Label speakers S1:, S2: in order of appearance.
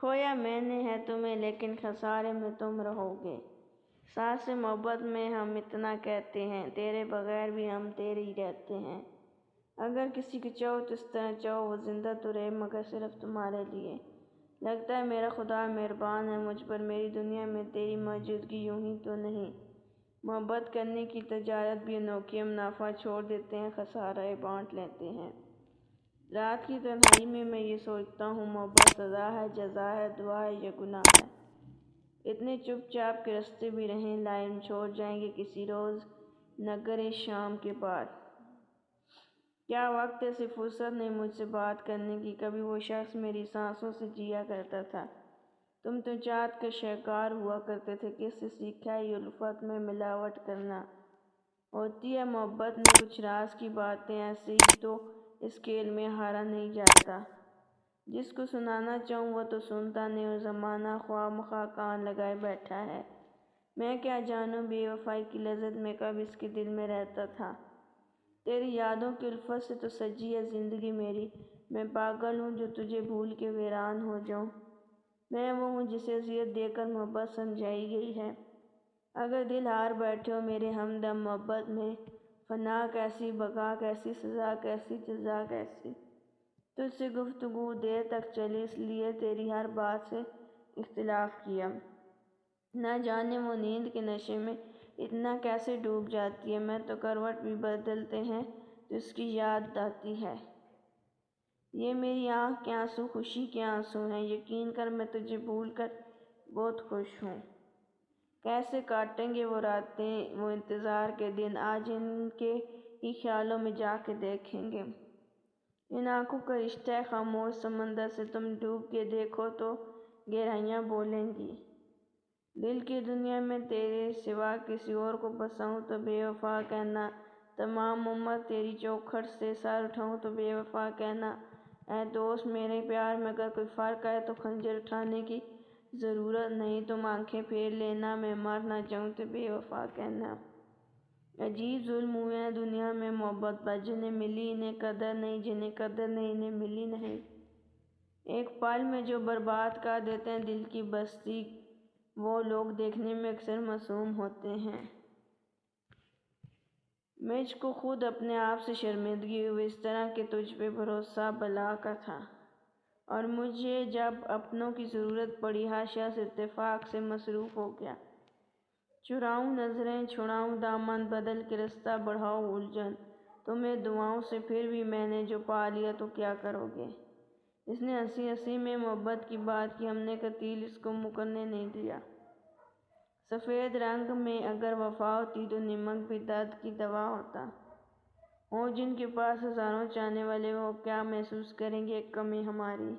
S1: کھویا میں نے ہے تمہیں لیکن خسارے میں تم رہو گے۔ ساز محبت میں ہم اتنا کہتے ہیں، تیرے بغیر بھی ہم تیرے ہی رہتے ہیں۔ اگر کسی کو چاہو تو اس طرح چاہو، وہ زندہ تو رہے مگر صرف تمہارے لیے۔ لگتا ہے میرا خدا مہربان ہے مجھ پر، میری دنیا میں تیری موجودگی یوں ہی تو نہیں۔ محبت کرنے کی تجارت بھی انوکھی، ہم نفع چھوڑ دیتے ہیں، خسارہ بانٹ لیتے ہیں۔ رات کی تنہائی میں یہ سوچتا ہوں، محبت سزا ہے، جزا ہے، دعا ہے یا گناہ ہے؟ اتنے چپ چاپ کے رستے بھی رہیں، لائن چھوڑ جائیں گے کسی روز نگر شام کے بعد۔ کیا وقت ایسی فرصت نہیں مجھ سے بات کرنے کی؟ کبھی وہ شخص میری سانسوں سے جیا کرتا تھا، تم تو چاہت کا شکار ہوا کرتے تھے۔ کس سے سیکھا ہے یہ الفت میں ملاوٹ کرنا؟ ہوتی ہے محبت میں کچھ راز کی باتیں، ایسے ہی تو اس کھیل میں ہارا نہیں جاتا۔ جس کو سنانا چاہوں وہ تو سنتا نہیں، اور زمانہ خواہ مخواہ کان لگائے بیٹھا ہے۔ میں کیا جانوں بے وفائی کی لذت میں کب اس کے دل میں رہتا تھا۔ تیری یادوں کی الفت سے تو سجی ہے زندگی میری، میں پاگل ہوں جو تجھے بھول کے ویران ہو جاؤں۔ میں وہ ہوں جسے اذیت دے کر محبت سمجھائی گئی ہے۔ اگر دل ہار بیٹھے ہو میرے ہمدم محبت میں، فنا کیسی، بقا کیسی، سزا کیسی، جزا کیسی؟ تجھ سے گفتگو دیر تک چلی، اس لیے تیری ہر بات سے اختلاف کیا۔ نہ جانے وہ نیند کے نشے میں اتنا کیسے ڈوب جاتی ہے، میں تو کروٹ بھی بدلتے ہیں تو اس کی یاد آتی ہے۔ یہ میری آنکھ کے آنسو خوشی کے آنسو ہیں، یقین کر میں تجھے بھول کر بہت خوش ہوں۔ کیسے کاٹیں گے وہ راتیں، وہ انتظار کے دن، آج ان کے ہی خیالوں میں جا کے دیکھیں گے۔ ان آنکھوں کا رشتہ ہے خاموش سمندر سے، تم ڈوب کے دیکھو تو گہرائیاں بولیں گی۔ دل کی دنیا میں تیرے سوا کسی اور کو بساؤں تو بے وفا کہنا، تمام عمر تیری چوکھٹ سے سر اٹھاؤں تو بے وفا کہنا۔ اے دوست میرے پیار میں اگر کوئی فرق ہے تو خنجر اٹھانے کی ضرورت نہیں، تم آنکھیں پھیر لینا، میں مر نہ جاؤں تو بے وفا کہنا۔ عجیب ظلم ہوئے ہیں دنیا میں محبت پر، جنہیں ملی انہیں قدر نہیں، جنہیں قدر نہیں انہیں ملی نہیں۔ ایک پل میں جو برباد کر دیتے ہیں دل کی بستی، وہ لوگ دیکھنے میں اکثر معصوم ہوتے ہیں۔ مجھ کو خود اپنے آپ سے شرمندگی ہوئی، اس طرح کہ تجھ پہ بھروسہ بلا کا تھا، اور مجھے جب اپنوں کی ضرورت پڑی ہر شخص اتفاق سے مصروف ہو گیا۔ چراؤں نظریں، چھڑاؤں دامن، بدل کے رستہ بڑھاؤ الجھن، تمہیں دعاؤں سے پھر بھی میں نے جو پا لیا تو کیا کرو گے؟ اس نے ہنسی ہنسی میں محبت کی بات کی، ہم نے قتیل اس کو مکرنے نہیں دیا۔ سفید رنگ میں اگر وفا ہوتی تو نمک بھی درد کی دوا ہوتا۔ ہوں جن کے پاس ہزاروں چاہنے والے، وہ کیا محسوس کریں گے ایک کمی ہماری؟